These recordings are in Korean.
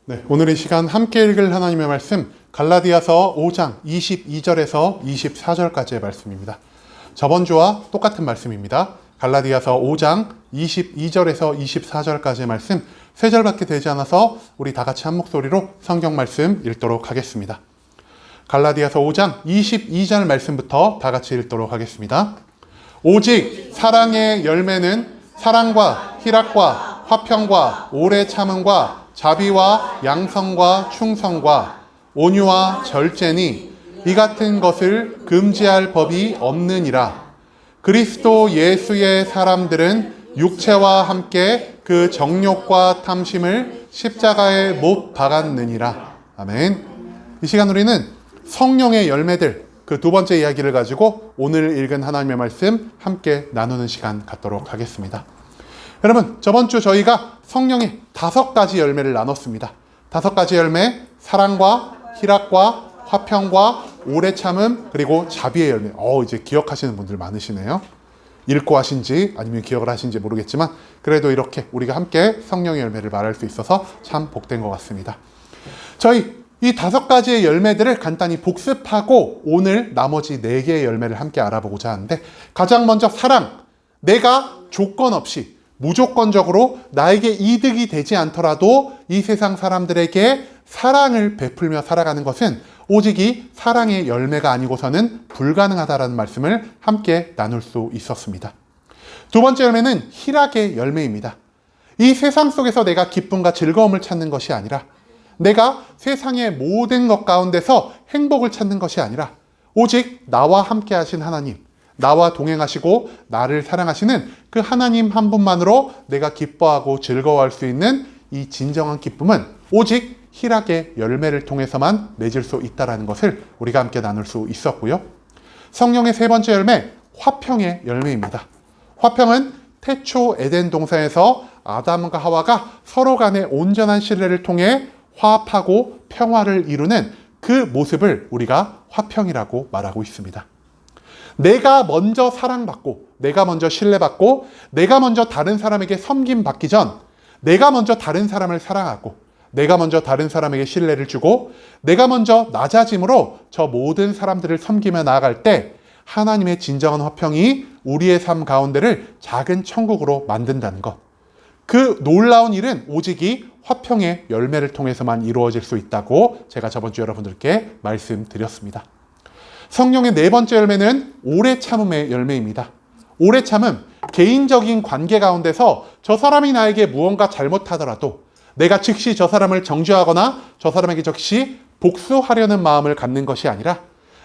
네, 오늘 이 시간 함께 읽을 하나님의 말씀 갈라디아서 5장 22절에서 24절까지의 말씀입니다. 저번 주와 똑같은 말씀입니다. 갈라디아서 5장 22절에서 24절까지의 말씀 3절밖에 되지 않아서 우리 다 같이 한 목소리로 성경 말씀 읽도록 하겠습니다. 갈라디아서 5장 22절 말씀부터 다 같이 읽도록 하겠습니다. 오직 사랑의 열매는 사랑과 희락과 화평과 오래 참음과 자비와 양성과 충성과 온유와 절제니 이 같은 것을 금지할 법이 없느니라. 그리스도 예수의 사람들은 육체와 함께 그 정욕과 탐심을 십자가에 못 박았느니라. 아멘. 이 시간 우리는 성령의 열매들, 그 두 번째 이야기를 가지고 오늘 읽은 하나님의 말씀 함께 나누는 시간 갖도록 하겠습니다. 여러분, 저번 주 저희가 성령의 5가지 열매를 나눴습니다. 5가지 열매, 사랑과 희락과 화평과 오래 참음, 그리고 자비의 열매. 이제 기억하시는 분들 많으시네요. 읽고 하신지 아니면 기억을 하신지 모르겠지만 그래도 이렇게 우리가 함께 성령의 열매를 말할 수 있어서 참 복된 것 같습니다. 저희 이 5가지의 열매들을 간단히 복습하고 오늘 나머지 4개의 열매를 함께 알아보고자 하는데, 가장 먼저 사랑. 내가 조건 없이 무조건적으로 나에게 이득이 되지 않더라도 이 세상 사람들에게 사랑을 베풀며 살아가는 것은 오직 이 사랑의 열매가 아니고서는 불가능하다라는 말씀을 함께 나눌 수 있었습니다. 두 번째 열매는 희락의 열매입니다. 이 세상 속에서 내가 기쁨과 즐거움을 찾는 것이 아니라, 내가 세상의 모든 것 가운데서 행복을 찾는 것이 아니라 오직 나와 함께 하신 하나님, 나와 동행하시고 나를 사랑하시는 그 하나님 한 분만으로 내가 기뻐하고 즐거워할 수 있는 이 진정한 기쁨은 오직 희락의 열매를 통해서만 맺을 수 있다는 것을 우리가 함께 나눌 수 있었고요. 성령의 3번째 열매, 화평의 열매입니다. 화평은 태초 에덴 동산에서 아담과 하와가 서로 간의 온전한 신뢰를 통해 화합하고 평화를 이루는 그 모습을 우리가 화평이라고 말하고 있습니다. 내가 먼저 사랑받고, 내가 먼저 신뢰받고, 내가 먼저 다른 사람에게 섬김받기 전 내가 먼저 다른 사람을 사랑하고, 내가 먼저 다른 사람에게 신뢰를 주고, 내가 먼저 낮아짐으로 저 모든 사람들을 섬기며 나아갈 때 하나님의 진정한 화평이 우리의 삶 가운데를 작은 천국으로 만든다는 것. 그 놀라운 일은 오직 이 화평의 열매를 통해서만 이루어질 수 있다고 제가 저번 주 여러분들께 말씀드렸습니다. 성령의 4번째 열매는 오래 참음의 열매입니다. 오래 참음, 개인적인 관계 가운데서 저 사람이 나에게 무언가 잘못하더라도 내가 즉시 저 사람을 정죄하거나 저 사람에게 즉시 복수하려는 마음을 갖는 것이 아니라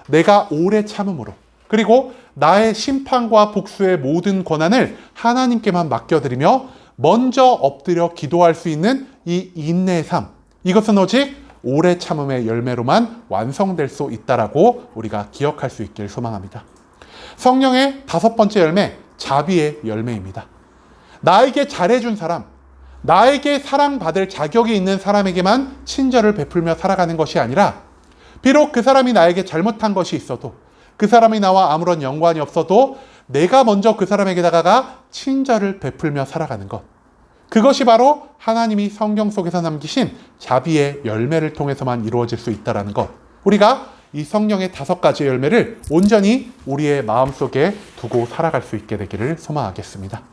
내가 오래 참음으로, 그리고 나의 심판과 복수의 모든 권한을 하나님께만 맡겨드리며 먼저 엎드려 기도할 수 있는 이 인내의 삶, 이것은 오직 오래 참음의 열매로만 완성될 수 있다라고 우리가 기억할 수 있길 소망합니다. 성령의 5번째 열매, 자비의 열매입니다. 나에게 잘해준 사람, 나에게 사랑받을 자격이 있는 사람에게만 친절을 베풀며 살아가는 것이 아니라, 비록 그 사람이 나에게 잘못한 것이 있어도, 그 사람이 나와 아무런 연관이 없어도 내가 먼저 그 사람에게 다가가 친절을 베풀며 살아가는 것. 그것이 바로 하나님이 성경 속에서 남기신 자비의 열매를 통해서만 이루어질 수 있다는 것. 우리가 이 성령의 5가지 열매를 온전히 우리의 마음속에 두고 살아갈 수 있게 되기를 소망하겠습니다.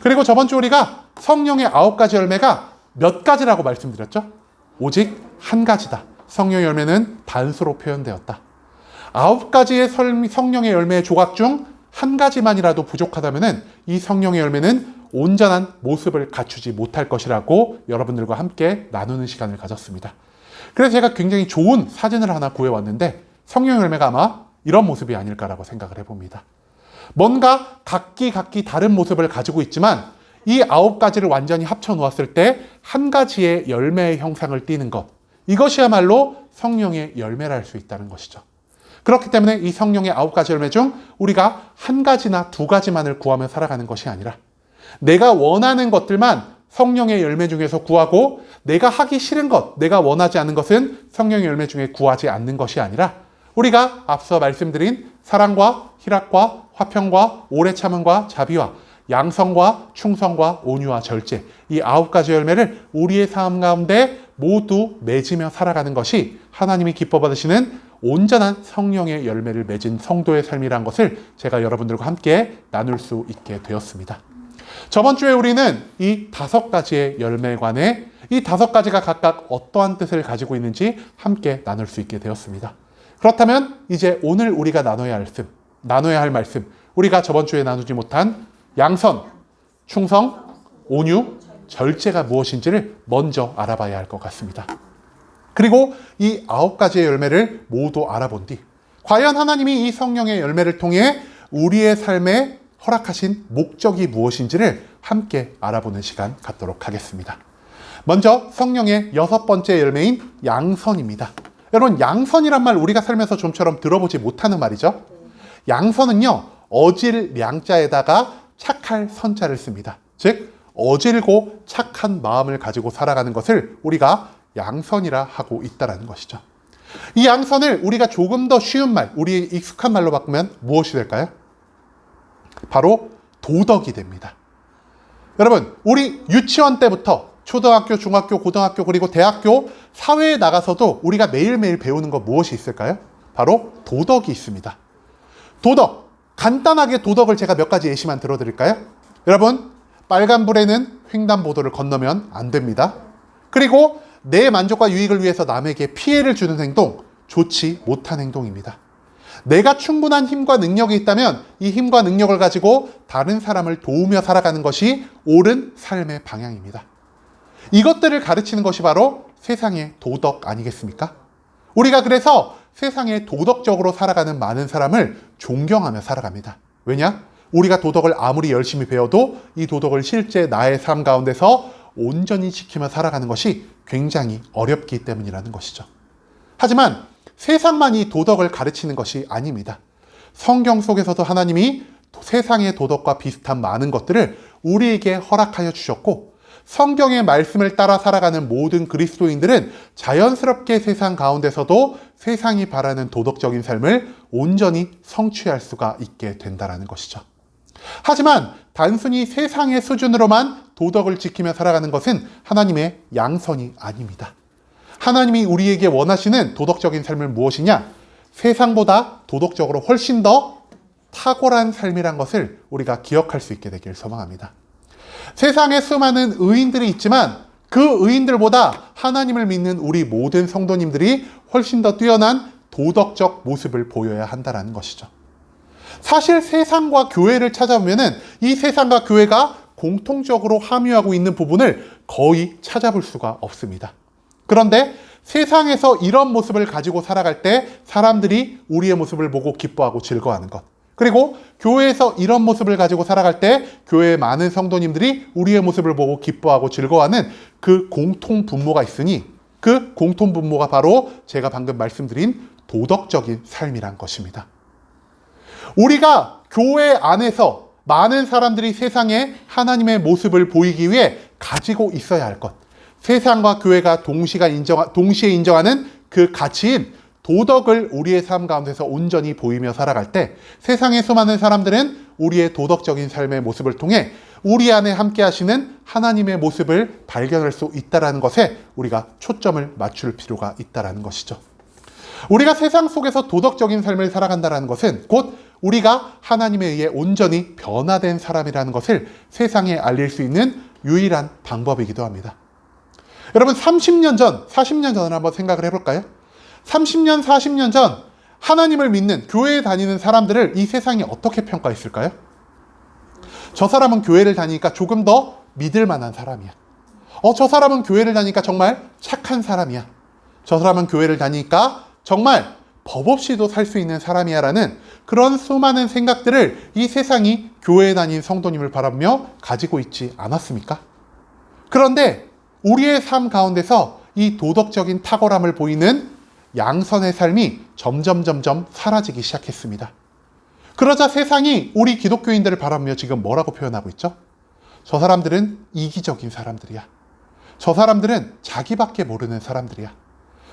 그리고 저번 주 우리가 성령의 9가지 열매가 몇 가지라고 말씀드렸죠? 오직 한 가지다. 성령의 열매는 단수로 표현되었다. 9가지의 성령의 열매의 조각 중 한 가지만이라도 부족하다면 이 성령의 열매는 온전한 모습을 갖추지 못할 것이라고 여러분들과 함께 나누는 시간을 가졌습니다. 그래서 제가 굉장히 좋은 사진을 하나 구해왔는데 성령의 열매가 아마 이런 모습이 아닐까라고 생각을 해봅니다. 뭔가 각기 다른 모습을 가지고 있지만 이 9가지를 완전히 합쳐 놓았을 때 한 가지의 열매의 형상을 띠는 것, 이것이야말로 성령의 열매라 할 수 있다는 것이죠. 그렇기 때문에 이 성령의 9가지 열매 중 우리가 한 가지나 2가지만을 구하며 살아가는 것이 아니라 내가 원하는 것들만 성령의 열매 중에서 구하고, 내가 하기 싫은 것, 내가 원하지 않는 것은 성령의 열매 중에 구하지 않는 것이 아니라 우리가 앞서 말씀드린 사랑과 희락과 화평과 오래 참음과 자비와 양성과 충성과 온유와 절제, 이 9가지 열매를 우리의 삶 가운데 모두 맺으며 살아가는 것이 하나님이 기뻐 받으시는 온전한 성령의 열매를 맺은 성도의 삶이란 것을 제가 여러분들과 함께 나눌 수 있게 되었습니다. 저번 주에 우리는 이 5가지의 열매에 관해 이 5가지가 각각 어떠한 뜻을 가지고 있는지 함께 나눌 수 있게 되었습니다. 그렇다면 이제 오늘 우리가 나눠야 할 말씀, 우리가 저번 주에 나누지 못한 양선, 충성, 온유, 절제가 무엇인지를 먼저 알아봐야 할 것 같습니다. 그리고 이 9가지의 열매를 모두 알아본 뒤 과연 하나님이 이 성령의 열매를 통해 우리의 삶에 허락하신 목적이 무엇인지를 함께 알아보는 시간 갖도록 하겠습니다. 먼저 성령의 6번째 열매인 양선입니다. 여러분, 양선이란 말 우리가 살면서 좀처럼 들어보지 못하는 말이죠. 양선은요, 어질 량자에다가 착할 선자를 씁니다. 즉 어질고 착한 마음을 가지고 살아가는 것을 우리가 양선이라 하고 있다는 것이죠. 이 양선을 우리가 조금 더 쉬운 말, 우리 익숙한 말로 바꾸면 무엇이 될까요? 바로 도덕이 됩니다. 여러분, 우리 유치원 때부터 초등학교, 중학교, 고등학교, 그리고 대학교, 사회에 나가서도 우리가 매일매일 배우는 것 무엇이 있을까요? 바로 도덕이 있습니다. 도덕, 간단하게 도덕을 제가 몇 가지 예시만 들어드릴까요? 여러분, 빨간불에는 횡단보도를 건너면 안 됩니다. 그리고 내 만족과 유익을 위해서 남에게 피해를 주는 행동, 좋지 못한 행동입니다. 내가 충분한 힘과 능력이 있다면 이 힘과 능력을 가지고 다른 사람을 도우며 살아가는 것이 옳은 삶의 방향입니다. 이것들을 가르치는 것이 바로 세상의 도덕 아니겠습니까? 우리가 그래서 세상에 도덕적으로 살아가는 많은 사람을 존경하며 살아갑니다. 왜냐? 우리가 도덕을 아무리 열심히 배워도 이 도덕을 실제 나의 삶 가운데서 온전히 지키며 살아가는 것이 굉장히 어렵기 때문이라는 것이죠. 하지만 세상만 이 도덕을 가르치는 것이 아닙니다. 성경 속에서도 하나님이 세상의 도덕과 비슷한 많은 것들을 우리에게 허락하여 주셨고, 성경의 말씀을 따라 살아가는 모든 그리스도인들은 자연스럽게 세상 가운데서도 세상이 바라는 도덕적인 삶을 온전히 성취할 수가 있게 된다는 것이죠. 하지만 단순히 세상의 수준으로만 도덕을 지키며 살아가는 것은 하나님의 양선이 아닙니다. 하나님이 우리에게 원하시는 도덕적인 삶은 무엇이냐? 세상보다 도덕적으로 훨씬 더 탁월한 삶이란 것을 우리가 기억할 수 있게 되길 소망합니다. 세상에 수많은 의인들이 있지만 그 의인들보다 하나님을 믿는 우리 모든 성도님들이 훨씬 더 뛰어난 도덕적 모습을 보여야 한다는 것이죠. 사실 세상과 교회를 찾아보면 이 세상과 교회가 공통적으로 함유하고 있는 부분을 거의 찾아볼 수가 없습니다. 그런데 세상에서 이런 모습을 가지고 살아갈 때 사람들이 우리의 모습을 보고 기뻐하고 즐거워하는 것, 그리고 교회에서 이런 모습을 가지고 살아갈 때 교회의 많은 성도님들이 우리의 모습을 보고 기뻐하고 즐거워하는 그 공통 분모가 있으니 그 공통 분모가 바로 제가 방금 말씀드린 도덕적인 삶이란 것입니다. 우리가 교회 안에서 많은 사람들이 세상에 하나님의 모습을 보이기 위해 가지고 있어야 할 것, 세상과 교회가 동시에 인정하는 그 가치인 도덕을 우리의 삶 가운데서 온전히 보이며 살아갈 때 세상의 수많은 사람들은 우리의 도덕적인 삶의 모습을 통해 우리 안에 함께 하시는 하나님의 모습을 발견할 수 있다는 것에 우리가 초점을 맞출 필요가 있다는 것이죠. 우리가 세상 속에서 도덕적인 삶을 살아간다는 것은 곧 우리가 하나님에 의해 온전히 변화된 사람이라는 것을 세상에 알릴 수 있는 유일한 방법이기도 합니다. 여러분, 30년 전, 40년 전을 한번 생각을 해볼까요? 30년, 40년 전 하나님을 믿는, 교회에 다니는 사람들을 이 세상이 어떻게 평가했을까요? 저 사람은 교회를 다니니까 조금 더 믿을 만한 사람이야. 저 사람은 교회를 다니니까 정말 착한 사람이야. 저 사람은 교회를 다니니까 정말 법 없이도 살 수 있는 사람이야 라는 그런 수많은 생각들을 이 세상이 교회에 다닌 성도님을 바라보며 가지고 있지 않았습니까? 그런데 우리의 삶 가운데서 이 도덕적인 탁월함을 보이는 양선의 삶이 점점 사라지기 시작했습니다. 그러자 세상이 우리 기독교인들을 바라보며 지금 뭐라고 표현하고 있죠? 저 사람들은 이기적인 사람들이야. 저 사람들은 자기밖에 모르는 사람들이야.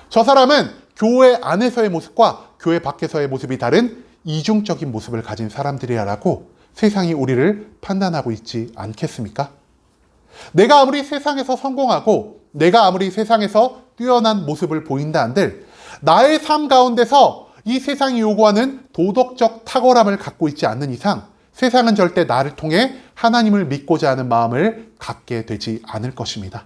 저 사람은 교회 안에서의 모습과 교회 밖에서의 모습이 다른 이중적인 모습을 가진 사람들이야 라고 세상이 우리를 판단하고 있지 않겠습니까? 내가 아무리 세상에서 성공하고 내가 아무리 세상에서 뛰어난 모습을 보인다 한들 나의 삶 가운데서 이 세상이 요구하는 도덕적 탁월함을 갖고 있지 않는 이상 세상은 절대 나를 통해 하나님을 믿고자 하는 마음을 갖게 되지 않을 것입니다.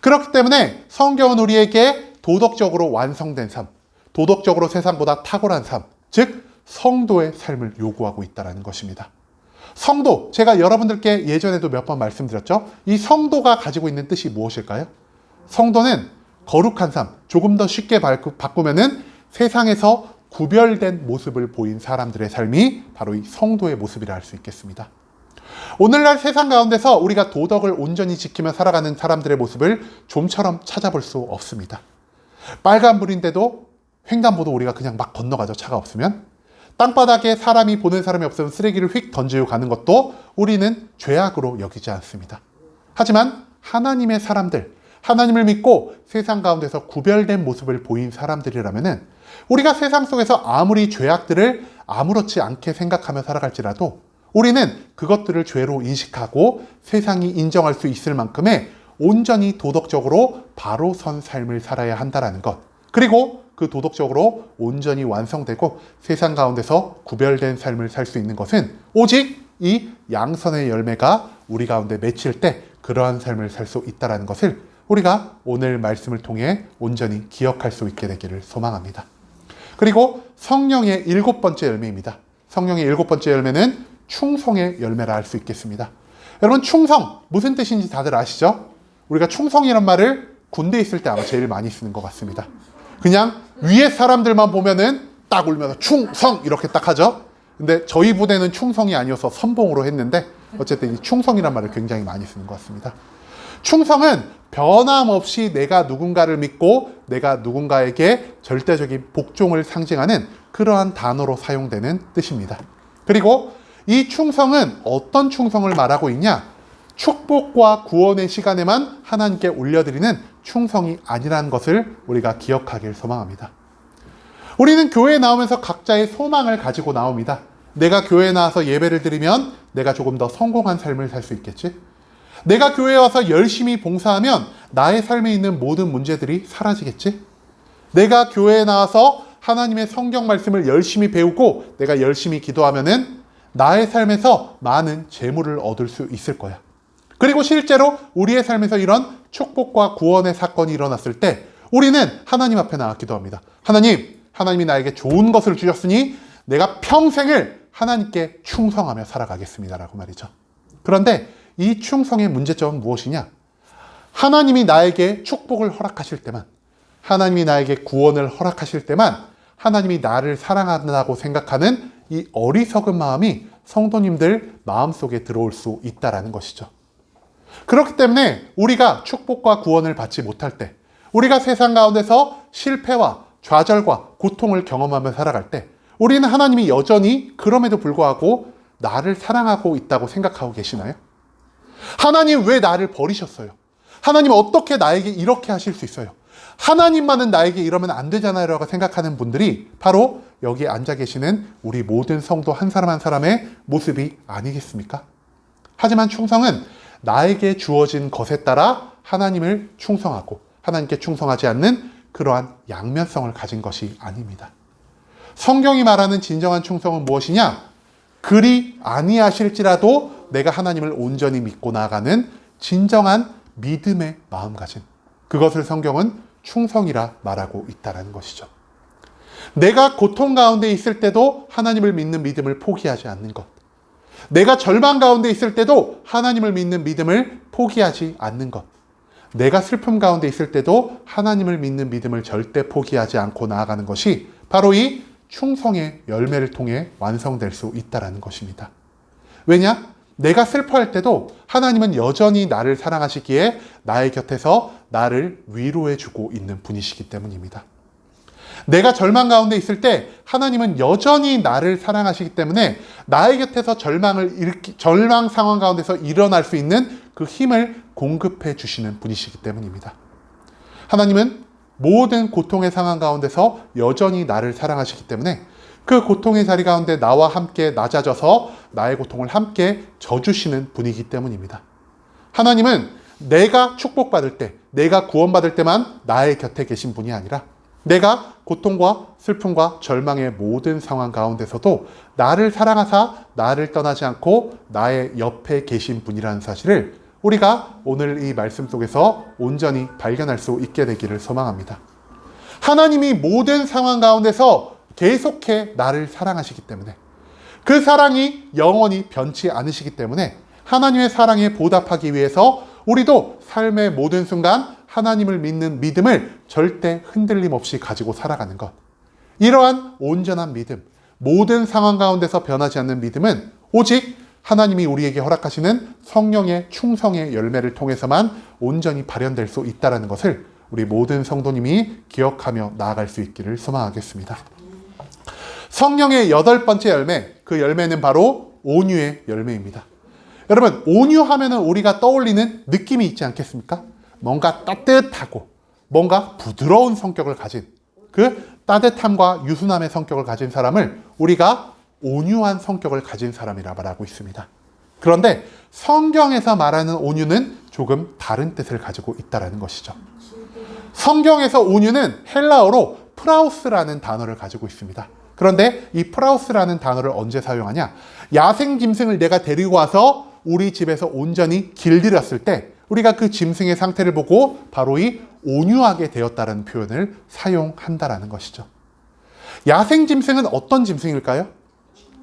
그렇기 때문에 성경은 우리에게 도덕적으로 완성된 삶, 도덕적으로 세상보다 탁월한 삶, 즉 성도의 삶을 요구하고 있다는 것입니다. 성도, 제가 여러분들께 예전에도 몇 번 말씀드렸죠. 이 성도가 가지고 있는 뜻이 무엇일까요? 성도는 거룩한 삶, 조금 더 쉽게 바꾸면은 세상에서 구별된 모습을 보인 사람들의 삶이 바로 이 성도의 모습이라 할 수 있겠습니다. 오늘날 세상 가운데서 우리가 도덕을 온전히 지키며 살아가는 사람들의 모습을 좀처럼 찾아볼 수 없습니다. 빨간불인데도 횡단보도 우리가 그냥 막 건너가죠. 차가 없으면. 땅바닥에 보는 사람이 없으면 쓰레기를 휙 던지고 가는 것도 우리는 죄악으로 여기지 않습니다. 하지만 하나님의 사람들, 하나님을 믿고 세상 가운데서 구별된 모습을 보인 사람들이라면은 우리가 세상 속에서 아무리 죄악들을 아무렇지 않게 생각하며 살아갈지라도 우리는 그것들을 죄로 인식하고 세상이 인정할 수 있을 만큼의 온전히 도덕적으로 바로 선 삶을 살아야 한다는 것. 그리고 그 도덕적으로 온전히 완성되고 세상 가운데서 구별된 삶을 살 수 있는 것은 오직 이 양선의 열매가 우리 가운데 맺힐 때 그러한 삶을 살 수 있다는 것을 우리가 오늘 말씀을 통해 온전히 기억할 수 있게 되기를 소망합니다. 그리고 성령의 7번째 열매입니다. 성령의 7번째 열매는 충성의 열매라 할 수 있겠습니다. 여러분, 충성 무슨 뜻인지 다들 아시죠? 우리가 충성이란 말을 군대에 있을 때 아마 제일 많이 쓰는 것 같습니다. 그냥 위에 사람들만 보면은 딱 울면서 충성 이렇게 딱 하죠. 근데 저희 부대는 충성이 아니어서 선봉으로 했는데 어쨌든 이 충성이란 말을 굉장히 많이 쓰는 것 같습니다. 충성은 변함없이 내가 누군가를 믿고 내가 누군가에게 절대적인 복종을 상징하는 그러한 단어로 사용되는 뜻입니다. 그리고 이 충성은 어떤 충성을 말하고 있냐? 축복과 구원의 시간에만 하나님께 올려드리는 충성이 아니라는 것을 우리가 기억하길 소망합니다. 우리는 교회에 나오면서 각자의 소망을 가지고 나옵니다. 내가 교회에 나와서 예배를 드리면 내가 조금 더 성공한 삶을 살 수 있겠지? 내가 교회에 와서 열심히 봉사하면 나의 삶에 있는 모든 문제들이 사라지겠지? 내가 교회에 나와서 하나님의 성경 말씀을 열심히 배우고 내가 열심히 기도하면은 나의 삶에서 많은 재물을 얻을 수 있을 거야. 그리고 실제로 우리의 삶에서 이런 축복과 구원의 사건이 일어났을 때 우리는 하나님 앞에 나와 기도합니다. 하나님이 나에게 좋은 것을 주셨으니 내가 평생을 하나님께 충성하며 살아가겠습니다라고 말이죠. 그런데 이 충성의 문제점은 무엇이냐? 하나님이 나에게 축복을 허락하실 때만, 하나님이 나에게 구원을 허락하실 때만 하나님이 나를 사랑한다고 생각하는 이 어리석은 마음이 성도님들 마음속에 들어올 수 있다는 것이죠. 그렇기 때문에 우리가 축복과 구원을 받지 못할 때, 우리가 세상 가운데서 실패와 좌절과 고통을 경험하며 살아갈 때 우리는 하나님이 여전히 그럼에도 불구하고 나를 사랑하고 있다고 생각하고 계시나요? 하나님 왜 나를 버리셨어요? 하나님 어떻게 나에게 이렇게 하실 수 있어요? 하나님만은 나에게 이러면 안 되잖아요 라고 생각하는 분들이 바로 여기 앉아 계시는 우리 모든 성도 한 사람 한 사람의 모습이 아니겠습니까? 하지만 충성은 나에게 주어진 것에 따라 하나님을 충성하고 하나님께 충성하지 않는 그러한 양면성을 가진 것이 아닙니다. 성경이 말하는 진정한 충성은 무엇이냐? 그리 아니하실지라도 내가 하나님을 온전히 믿고 나아가는 진정한 믿음의 마음가짐. 그것을 성경은 충성이라 말하고 있다는 것이죠. 내가 고통 가운데 있을 때도 하나님을 믿는 믿음을 포기하지 않는 것. 내가 절망 가운데 있을 때도 하나님을 믿는 믿음을 포기하지 않는 것. 내가 슬픔 가운데 있을 때도 하나님을 믿는 믿음을 절대 포기하지 않고 나아가는 것이 바로 이 충성의 열매를 통해 완성될 수 있다는 것입니다. 왜냐? 내가 슬퍼할 때도 하나님은 여전히 나를 사랑하시기에 나의 곁에서 나를 위로해주고 있는 분이시기 때문입니다. 내가 절망 가운데 있을 때 하나님은 여전히 나를 사랑하시기 때문에 나의 곁에서 절망 상황 가운데서 일어날 수 있는 그 힘을 공급해 주시는 분이시기 때문입니다. 하나님은 모든 고통의 상황 가운데서 여전히 나를 사랑하시기 때문에 그 고통의 자리 가운데 나와 함께 낮아져서 나의 고통을 함께 져주시는 분이기 때문입니다. 하나님은 내가 축복받을 때, 내가 구원받을 때만 나의 곁에 계신 분이 아니라 내가 고통과 슬픔과 절망의 모든 상황 가운데서도 나를 사랑하사 나를 떠나지 않고 나의 옆에 계신 분이라는 사실을 우리가 오늘 이 말씀 속에서 온전히 발견할 수 있게 되기를 소망합니다. 하나님이 모든 상황 가운데서 계속해 나를 사랑하시기 때문에, 그 사랑이 영원히 변치 않으시기 때문에 하나님의 사랑에 보답하기 위해서 우리도 삶의 모든 순간 하나님을 믿는 믿음을 절대 흔들림 없이 가지고 살아가는 것. 이러한 온전한 믿음, 모든 상황 가운데서 변하지 않는 믿음은 오직 하나님이 우리에게 허락하시는 성령의 충성의 열매를 통해서만 온전히 발현될 수 있다는 것을 우리 모든 성도님이 기억하며 나아갈 수 있기를 소망하겠습니다. 성령의 8번째 열매, 그 열매는 바로 온유의 열매입니다. 여러분, 온유하면 우리가 떠올리는 느낌이 있지 않겠습니까? 뭔가 따뜻하고 뭔가 부드러운 성격을 가진, 그 따뜻함과 유순함의 성격을 가진 사람을 우리가 온유한 성격을 가진 사람이라 말하고 있습니다. 그런데 성경에서 말하는 온유는 조금 다른 뜻을 가지고 있다는 것이죠. 성경에서 온유는 헬라어로 프라우스라는 단어를 가지고 있습니다. 그런데 이 프라우스라는 단어를 언제 사용하냐? 야생 짐승을 내가 데리고 와서 우리 집에서 온전히 길들였을 때 우리가 그 짐승의 상태를 보고 바로 이 온유하게 되었다는 표현을 사용한다라는 것이죠. 야생 짐승은 어떤 짐승일까요?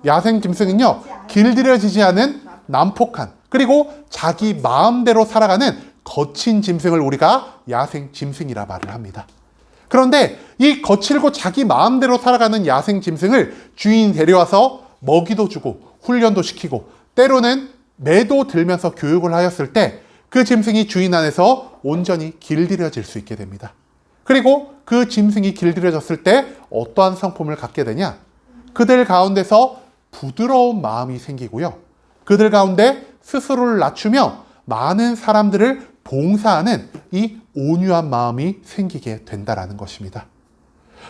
야생 짐승은요, 길들여지지 않은 난폭한, 그리고 자기 마음대로 살아가는 거친 짐승을 우리가 야생 짐승이라 말을 합니다. 그런데 이 거칠고 자기 마음대로 살아가는 야생 짐승을 주인이 데려와서 먹이도 주고 훈련도 시키고 때로는 매도 들면서 교육을 하였을 때 그 짐승이 주인 안에서 온전히 길들여질 수 있게 됩니다. 그리고 그 짐승이 길들여졌을 때 어떠한 성품을 갖게 되냐? 그들 가운데서 부드러운 마음이 생기고요. 그들 가운데 스스로를 낮추며 많은 사람들을 봉사하는 이 온유한 마음이 생기게 된다는 것입니다.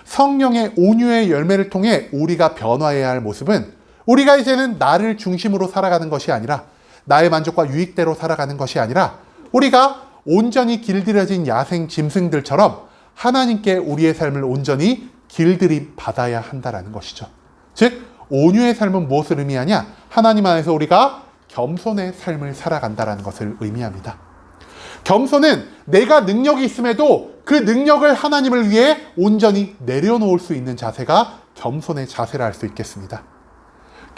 성령의 온유의 열매를 통해 우리가 변화해야 할 모습은 우리가 이제는 나를 중심으로 살아가는 것이 아니라 나의 만족과 유익대로 살아가는 것이 아니라 우리가 온전히 길들여진 야생 짐승들처럼 하나님께 우리의 삶을 온전히 길들임 받아야 한다는 것이죠. 즉 온유의 삶은 무엇을 의미하냐? 하나님 안에서 우리가 겸손의 삶을 살아간다는 것을 의미합니다. 겸손은 내가 능력이 있음에도 그 능력을 하나님을 위해 온전히 내려놓을 수 있는 자세가 겸손의 자세라 할 수 있겠습니다.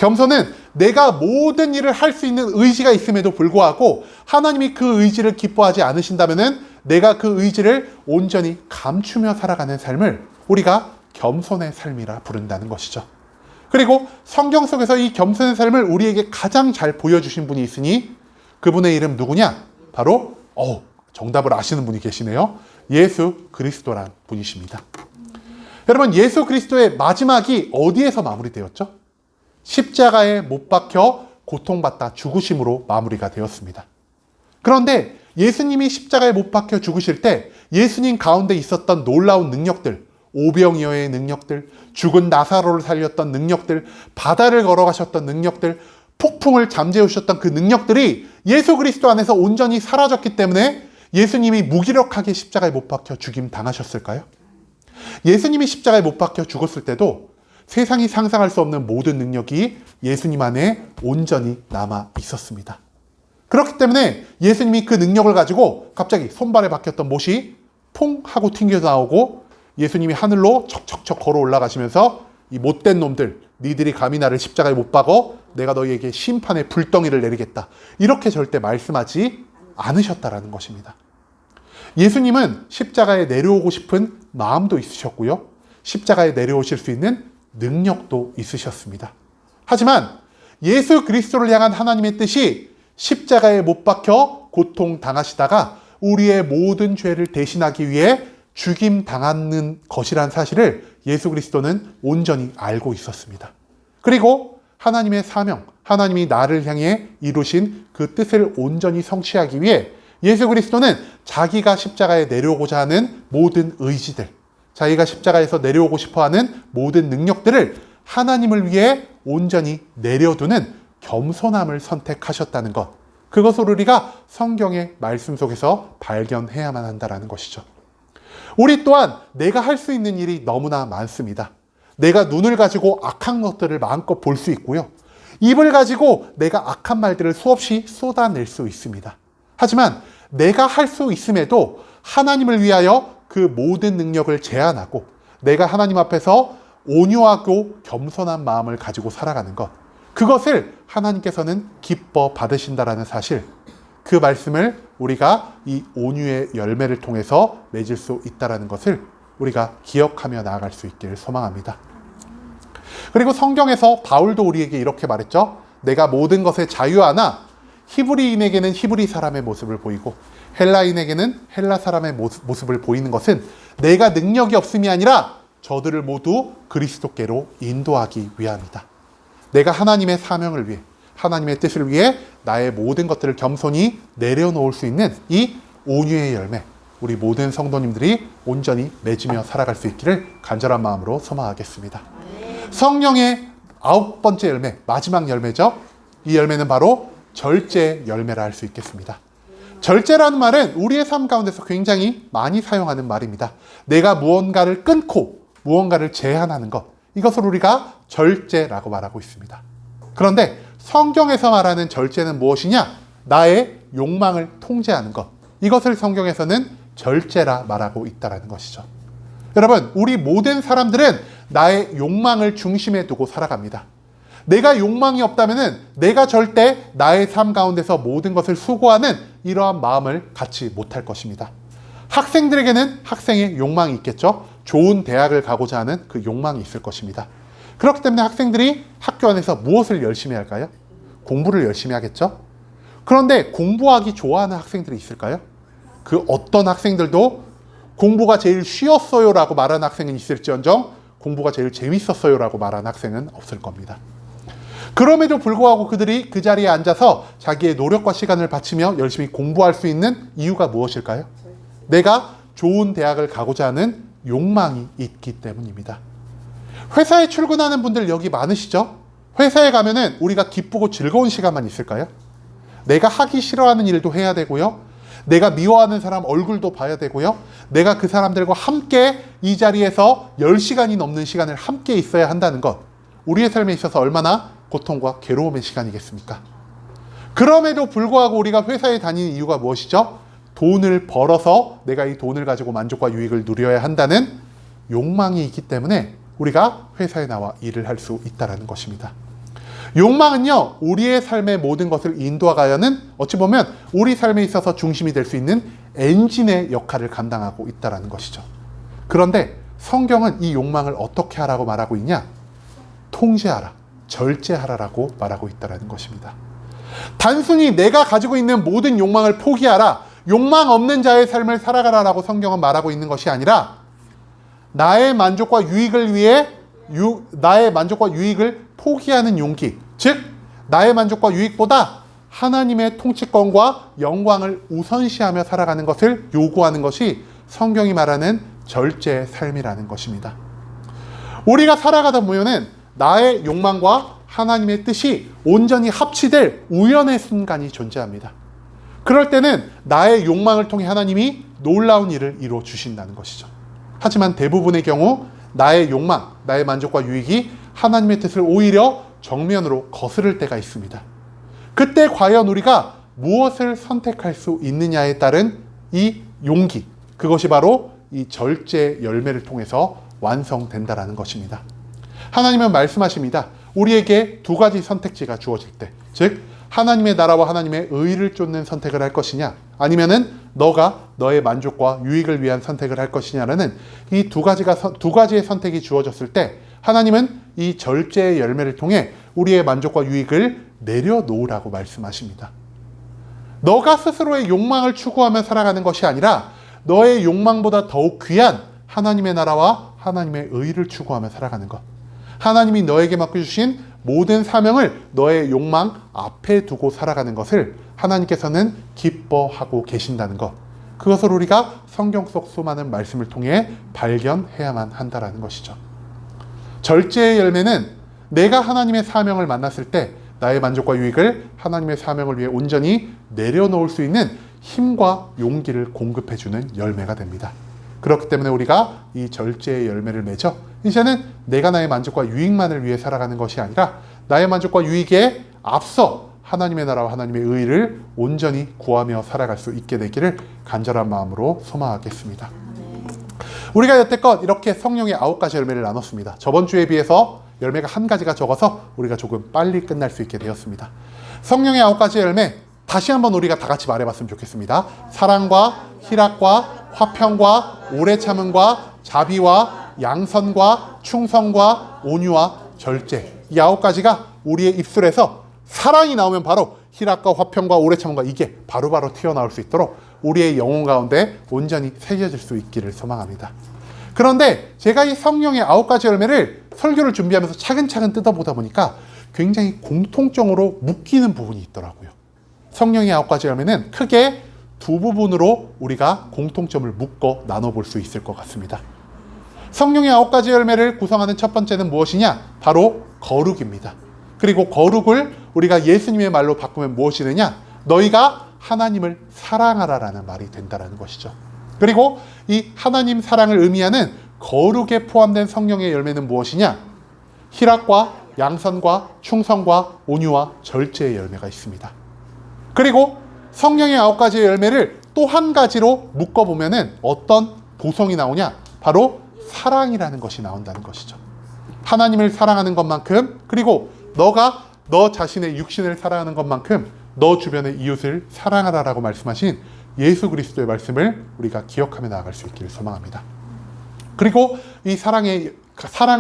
겸손은 내가 모든 일을 할 수 있는 의지가 있음에도 불구하고 하나님이 그 의지를 기뻐하지 않으신다면 내가 그 의지를 온전히 감추며 살아가는 삶을 우리가 겸손의 삶이라 부른다는 것이죠. 그리고 성경 속에서 이 겸손의 삶을 우리에게 가장 잘 보여주신 분이 있으니 그분의 이름 누구냐? 바로 정답을 아시는 분이 계시네요. 예수 그리스도란 분이십니다. 여러분, 예수 그리스도의 마지막이 어디에서 마무리되었죠? 십자가에 못 박혀 고통받다 죽으심으로 마무리가 되었습니다. 그런데 예수님이 십자가에 못 박혀 죽으실 때 예수님 가운데 있었던 놀라운 능력들, 오병이어의 능력들, 죽은 나사로를 살렸던 능력들, 바다를 걸어가셨던 능력들, 폭풍을 잠재우셨던 그 능력들이 예수 그리스도 안에서 온전히 사라졌기 때문에 예수님이 무기력하게 십자가에 못 박혀 죽임 당하셨을까요? 예수님이 십자가에 못 박혀 죽었을 때도 세상이 상상할 수 없는 모든 능력이 예수님 안에 온전히 남아 있었습니다. 그렇기 때문에 예수님이 그 능력을 가지고 갑자기 손발에 박혔던 못이 퐁 하고 튕겨 나오고 예수님이 하늘로 척척척 걸어 올라가시면서 이 못된 놈들, 니들이 감히 나를 십자가에 못 박어 내가 너희에게 심판의 불덩이를 내리겠다. 이렇게 절대 말씀하지 않으셨다라는 것입니다. 예수님은 십자가에 내려오고 싶은 마음도 있으셨고요. 십자가에 내려오실 수 있는 능력도 있으셨습니다. 하지만 예수 그리스도를 향한 하나님의 뜻이 십자가에 못 박혀 고통당하시다가 우리의 모든 죄를 대신하기 위해 죽임 당하는 것이란 사실을 예수 그리스도는 온전히 알고 있었습니다. 그리고 하나님의 사명, 하나님이 나를 향해 이루신 그 뜻을 온전히 성취하기 위해 예수 그리스도는 자기가 십자가에 내려오고자 하는 모든 의지들, 자기가 십자가에서 내려오고 싶어하는 모든 능력들을 하나님을 위해 온전히 내려두는 겸손함을 선택하셨다는 것. 그것을 우리가 성경의 말씀 속에서 발견해야만 한다는 것이죠. 우리 또한 내가 할 수 있는 일이 너무나 많습니다. 내가 눈을 가지고 악한 것들을 마음껏 볼 수 있고요. 입을 가지고 내가 악한 말들을 수없이 쏟아낼 수 있습니다. 하지만 내가 할 수 있음에도 하나님을 위하여 그 모든 능력을 제한하고 내가 하나님 앞에서 온유하고 겸손한 마음을 가지고 살아가는 것, 그것을 하나님께서는 기뻐 받으신다라는 사실, 그 말씀을 우리가 이 온유의 열매를 통해서 맺을 수 있다는 것을 우리가 기억하며 나아갈 수 있기를 소망합니다. 그리고 성경에서 바울도 우리에게 이렇게 말했죠. 내가 모든 것에 자유하나 히브리인에게는 히브리 사람의 모습을 보이고 헬라인에게는 헬라 사람의 모습을 보이는 것은 내가 능력이 없음이 아니라 저들을 모두 그리스도께로 인도하기 위함이다. 내가 하나님의 사명을 위해, 하나님의 뜻을 위해 나의 모든 것들을 겸손히 내려놓을 수 있는 이 온유의 열매, 우리 모든 성도님들이 온전히 맺으며 살아갈 수 있기를 간절한 마음으로 소망하겠습니다. 성령의 9번째 열매, 마지막 열매죠. 이 열매는 바로 절제 열매라 할 수 있겠습니다. 절제라는 말은 우리의 삶 가운데서 굉장히 많이 사용하는 말입니다. 내가 무언가를 끊고 무언가를 제한하는 것, 이것을 우리가 절제라고 말하고 있습니다. 그런데 성경에서 말하는 절제는 무엇이냐? 나의 욕망을 통제하는 것, 이것을 성경에서는 절제라 말하고 있다는 것이죠. 여러분, 우리 모든 사람들은 나의 욕망을 중심에 두고 살아갑니다. 내가 욕망이 없다면 내가 절대 나의 삶 가운데서 모든 것을 수고하는 이러한 마음을 갖지 못할 것입니다. 학생들에게는 학생의 욕망이 있겠죠. 좋은 대학을 가고자 하는 그 욕망이 있을 것입니다. 그렇기 때문에 학생들이 학교 안에서 무엇을 열심히 할까요? 공부를 열심히 하겠죠. 그런데 공부하기 좋아하는 학생들이 있을까요? 그 어떤 학생들도 공부가 제일 쉬웠어요 라고 말하는 학생은 있을지언정 공부가 제일 재밌었어요 라고 말하는 학생은 없을 겁니다. 그럼에도 불구하고 그들이 그 자리에 앉아서 자기의 노력과 시간을 바치며 열심히 공부할 수 있는 이유가 무엇일까요? 내가 좋은 대학을 가고자 하는 욕망이 있기 때문입니다. 회사에 출근하는 분들 여기 많으시죠? 회사에 가면은 우리가 기쁘고 즐거운 시간만 있을까요? 내가 하기 싫어하는 일도 해야 되고요. 내가 미워하는 사람 얼굴도 봐야 되고요. 내가 그 사람들과 함께 이 자리에서 10시간이 넘는 시간을 함께 있어야 한다는 것, 우리의 삶에 있어서 얼마나 고통과 괴로움의 시간이겠습니까? 그럼에도 불구하고 우리가 회사에 다니는 이유가 무엇이죠? 돈을 벌어서 내가 이 돈을 가지고 만족과 유익을 누려야 한다는 욕망이 있기 때문에 우리가 회사에 나와 일을 할 수 있다는 것입니다. 욕망은요, 우리의 삶의 모든 것을 인도하가는 어찌 보면 우리 삶에 있어서 중심이 될 수 있는 엔진의 역할을 감당하고 있다는 것이죠. 그런데 성경은 이 욕망을 어떻게 하라고 말하고 있냐? 통제하라, 절제하라라고 말하고 있다는 것입니다. 단순히 내가 가지고 있는 모든 욕망을 포기하라, 욕망 없는 자의 삶을 살아가라라고 성경은 말하고 있는 것이 아니라 나의 만족과 유익을 위해 나의 만족과 유익을 포기하는 용기, 즉 나의 만족과 유익보다 하나님의 통치권과 영광을 우선시하며 살아가는 것을 요구하는 것이 성경이 말하는 절제의 삶이라는 것입니다. 우리가 살아가다 보면은 나의 욕망과 하나님의 뜻이 온전히 합치될 우연의 순간이 존재합니다. 그럴 때는 나의 욕망을 통해 하나님이 놀라운 일을 이루어 주신다는 것이죠. 하지만 대부분의 경우 나의 욕망, 나의 만족과 유익이 하나님의 뜻을 오히려 정면으로 거스를 때가 있습니다. 그때 과연 우리가 무엇을 선택할 수 있느냐에 따른 이 용기, 그것이 바로 이 절제 열매를 통해서 완성된다라는 것입니다. 하나님은 말씀하십니다. 우리에게 두 가지 선택지가 주어질 때, 즉 하나님의 나라와 하나님의 의를 쫓는 선택을 할 것이냐, 아니면은 너가 너의 만족과 유익을 위한 선택을 할 것이냐라는 이 두 가지의 선택이 주어졌을 때 하나님은 이 절제의 열매를 통해 우리의 만족과 유익을 내려놓으라고 말씀하십니다. 너가 스스로의 욕망을 추구하며 살아가는 것이 아니라 너의 욕망보다 더욱 귀한 하나님의 나라와 하나님의 의를 추구하며 살아가는 것, 하나님이 너에게 맡겨주신 모든 사명을 너의 욕망 앞에 두고 살아가는 것을 하나님께서는 기뻐하고 계신다는 것, 그것을 우리가 성경 속 수많은 말씀을 통해 발견해야만 한다는 것이죠. 절제의 열매는 내가 하나님의 사명을 만났을 때 나의 만족과 유익을 하나님의 사명을 위해 온전히 내려놓을 수 있는 힘과 용기를 공급해주는 열매가 됩니다. 그렇기 때문에 우리가 이 절제의 열매를 맺어 이제는 내가 나의 만족과 유익만을 위해 살아가는 것이 아니라 나의 만족과 유익에 앞서 하나님의 나라와 하나님의 의를 온전히 구하며 살아갈 수 있게 되기를 간절한 마음으로 소망하겠습니다. 우리가 여태껏 이렇게 성령의 9가지 열매를 나눴습니다. 저번 주에 비해서 열매가 한 가지가 적어서 우리가 조금 빨리 끝날 수 있게 되었습니다. 성령의 9가지 열매, 다시 한번 우리가 다 같이 말해봤으면 좋겠습니다. 사랑과 희락과 화평과 오래 참음과 자비와 양선과 충성과 온유와 절제, 이 9가지가 우리의 입술에서 사랑이 나오면 바로 희락과 화평과 오래 참음과 이게 바로바로 튀어나올 수 있도록 우리의 영혼 가운데 온전히 새겨질 수 있기를 소망합니다. 그런데 제가 이 성령의 9가지 열매를 설교를 준비하면서 차근차근 뜯어보다 보니까 굉장히 공통적으로 묶이는 부분이 있더라고요. 성령의 9가지 열매는 크게 두 부분으로 우리가 공통점을 묶어 나눠볼 수 있을 것 같습니다. 성령의 9가지 열매를 구성하는 첫 번째는 무엇이냐? 바로 거룩입니다. 그리고 거룩을 우리가 예수님의 말로 바꾸면 무엇이 되냐? 너희가 하나님을 사랑하라라는 말이 된다는 것이죠. 그리고 이 하나님 사랑을 의미하는 거룩에 포함된 성령의 열매는 무엇이냐? 희락과 양선과 충성과 온유와 절제의 열매가 있습니다. 그리고 성령의 9가지의 열매를 또 한 가지로 묶어보면 어떤 도성이 나오냐? 바로 사랑이라는 것이 나온다는 것이죠. 하나님을 사랑하는 것만큼, 그리고 너가 너 자신의 육신을 사랑하는 것만큼 너 주변의 이웃을 사랑하라라고 말씀하신 예수 그리스도의 말씀을 우리가 기억하며 나아갈 수 있기를 소망합니다. 그리고 이 사랑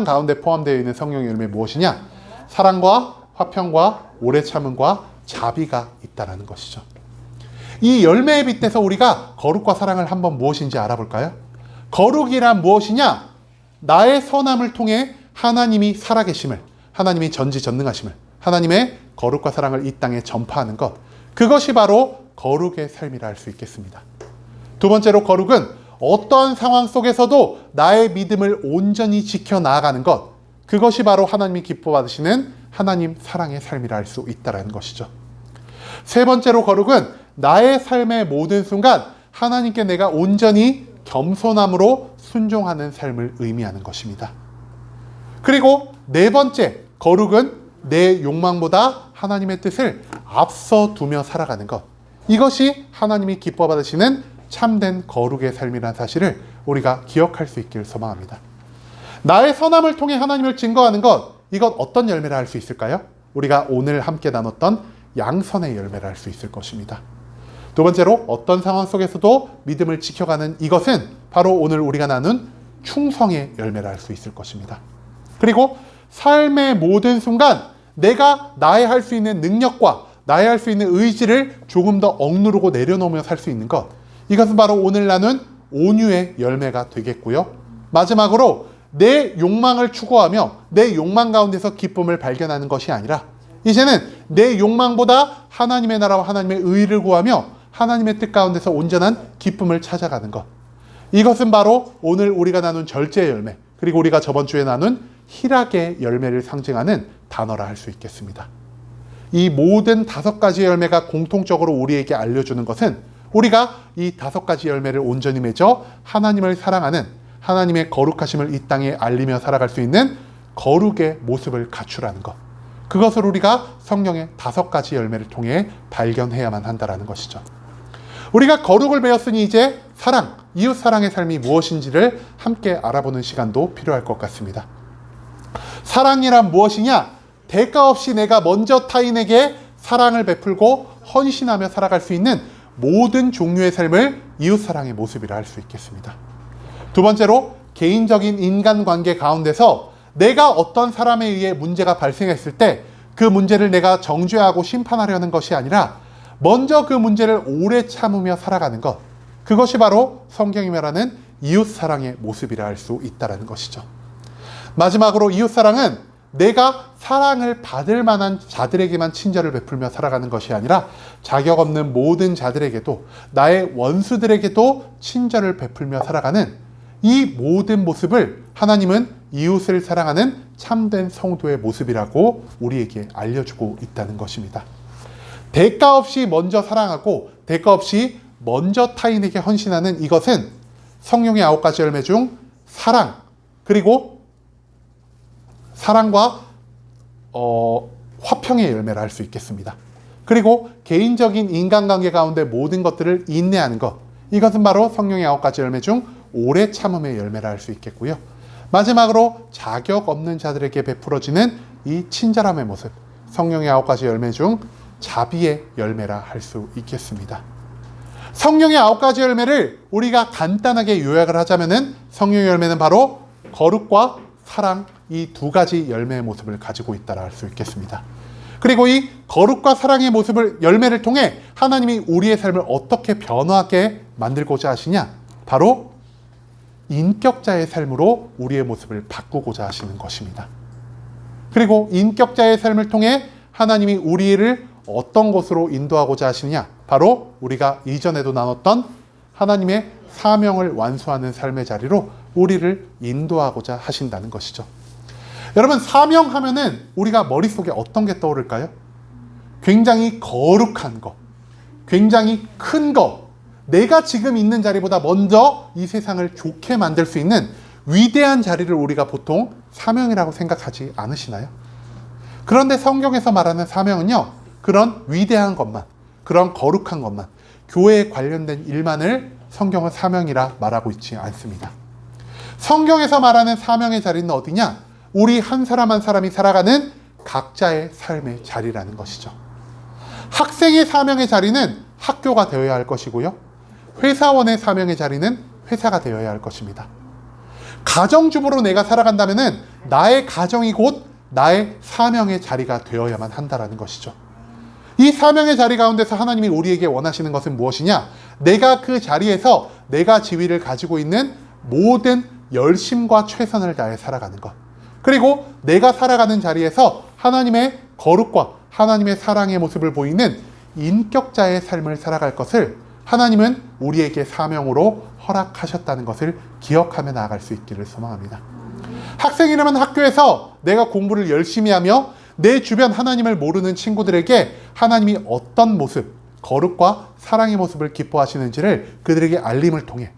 가운데 포함되어 있는 성령의 열매 무엇이냐? 사랑과 화평과 오래 참음과 자비가 있다는 것이죠. 이 열매에 빗대서 우리가 거룩과 사랑을 한번 무엇인지 알아볼까요? 거룩이란 무엇이냐? 나의 선함을 통해 하나님이 살아계심을, 하나님이 전지전능하심을, 하나님의 거룩과 사랑을 이 땅에 전파하는 것, 그것이 바로 거룩의 삶이라 할 수 있겠습니다. 두 번째로 거룩은 어떠한 상황 속에서도 나의 믿음을 온전히 지켜나가는 것, 그것이 바로 하나님이 기뻐받으시는 하나님 사랑의 삶이라 할 수 있다는 것이죠. 세 번째로 거룩은 나의 삶의 모든 순간 하나님께 내가 온전히 겸손함으로 순종하는 삶을 의미하는 것입니다. 그리고 네 번째, 거룩은 내 욕망보다 하나님의 뜻을 앞서 두며 살아가는 것, 이것이 하나님이 기뻐 받으시는 참된 거룩의 삶이라는 사실을 우리가 기억할 수 있기를 소망합니다. 나의 선함을 통해 하나님을 증거하는 것, 이것 어떤 열매라 할 수 있을까요? 우리가 오늘 함께 나눴던 양선의 열매라 할 수 있을 것입니다. 두 번째로 어떤 상황 속에서도 믿음을 지켜가는 이것은 바로 오늘 우리가 나눈 충성의 열매라 할 수 있을 것입니다. 그리고 삶의 모든 순간 내가 나의 할 수 있는 능력과 나의 할 수 있는 의지를 조금 더 억누르고 내려놓으며 살 수 있는 것, 이것은 바로 오늘 나눈 온유의 열매가 되겠고요. 마지막으로 내 욕망을 추구하며 내 욕망 가운데서 기쁨을 발견하는 것이 아니라 이제는 내 욕망보다 하나님의 나라와 하나님의 의를 구하며 하나님의 뜻 가운데서 온전한 기쁨을 찾아가는 것, 이것은 바로 오늘 우리가 나눈 절제의 열매, 그리고 우리가 저번 주에 나눈 희락의 열매를 상징하는 단어라 할 수 있겠습니다. 이 모든 5가지 열매가 공통적으로 우리에게 알려주는 것은 우리가 이 5가지 열매를 온전히 맺어 하나님을 사랑하는, 하나님의 거룩하심을 이 땅에 알리며 살아갈 수 있는 거룩의 모습을 갖추라는 것, 그것을 우리가 성령의 5가지 열매를 통해 발견해야만 한다는 것이죠. 우리가 거룩을 배웠으니 이제 사랑, 이웃 사랑의 삶이 무엇인지를 함께 알아보는 시간도 필요할 것 같습니다. 사랑이란 무엇이냐? 대가 없이 내가 먼저 타인에게 사랑을 베풀고 헌신하며 살아갈 수 있는 모든 종류의 삶을 이웃사랑의 모습이라 할 수 있겠습니다. 두 번째로 개인적인 인간관계 가운데서 내가 어떤 사람에 의해 문제가 발생했을 때 그 문제를 내가 정죄하고 심판하려는 것이 아니라 먼저 그 문제를 오래 참으며 살아가는 것, 그것이 바로 성경이 말하는 이웃사랑의 모습이라 할 수 있다는 것이죠. 마지막으로 이웃사랑은 내가 사랑을 받을 만한 자들에게만 친절을 베풀며 살아가는 것이 아니라 자격 없는 모든 자들에게도, 나의 원수들에게도 친절을 베풀며 살아가는 이 모든 모습을 하나님은 이웃을 사랑하는 참된 성도의 모습이라고 우리에게 알려주고 있다는 것입니다. 대가 없이 먼저 사랑하고 대가 없이 먼저 타인에게 헌신하는 이것은 성령의 9가지 열매 중 사랑, 그리고 사랑과 화평의 열매를 할 수 있겠습니다. 그리고 개인적인 인간관계 가운데 모든 것들을 인내하는 것, 이것은 바로 성령의 9가지 열매 중 오래 참음의 열매를 할 수 있겠고요. 마지막으로 자격 없는 자들에게 베풀어지는 이 친절함의 모습, 성령의 9가지 열매 중 자비의 열매라 할 수 있겠습니다. 성령의 9가지 열매를 우리가 간단하게 요약을 하자면은 성령의 열매는 바로 거룩과 사랑, 이 2가지 열매의 모습을 가지고 있다라 할 수 있겠습니다. 그리고 이 거룩과 사랑의 열매를 통해 하나님이 우리의 삶을 어떻게 변화하게 만들고자 하시냐? 바로 인격자의 삶으로 우리의 모습을 바꾸고자 하시는 것입니다. 그리고 인격자의 삶을 통해 하나님이 우리를 어떤 곳으로 인도하고자 하시느냐? 바로 우리가 이전에도 나눴던 하나님의 사명을 완수하는 삶의 자리로 우리를 인도하고자 하신다는 것이죠. 여러분, 사명하면은 우리가 머릿속에 어떤 게 떠오를까요? 굉장히 거룩한 것, 굉장히 큰 것, 내가 지금 있는 자리보다 먼저 이 세상을 좋게 만들 수 있는 위대한 자리를 우리가 보통 사명이라고 생각하지 않으시나요? 그런데 성경에서 말하는 사명은요, 그런 위대한 것만, 그런 거룩한 것만, 교회에 관련된 일만을 성경은 사명이라 말하고 있지 않습니다. 성경에서 말하는 사명의 자리는 어디냐? 우리 한 사람 한 사람이 살아가는 각자의 삶의 자리라는 것이죠. 학생의 사명의 자리는 학교가 되어야 할 것이고요. 회사원의 사명의 자리는 회사가 되어야 할 것입니다. 가정주부로 내가 살아간다면은 나의 가정이 곧 나의 사명의 자리가 되어야만 한다라는 것이죠. 이 사명의 자리 가운데서 하나님이 우리에게 원하시는 것은 무엇이냐? 내가 그 자리에서 내가 지위를 가지고 있는 모든 열심과 최선을 다해 살아가는 것. 그리고 내가 살아가는 자리에서 하나님의 거룩과 하나님의 사랑의 모습을 보이는 인격자의 삶을 살아갈 것을 하나님은 우리에게 사명으로 허락하셨다는 것을 기억하며 나아갈 수 있기를 소망합니다. 학생이라면 학교에서 내가 공부를 열심히 하며 내 주변 하나님을 모르는 친구들에게 하나님이 어떤 모습, 거룩과 사랑의 모습을 기뻐하시는지를 그들에게 알림을 통해,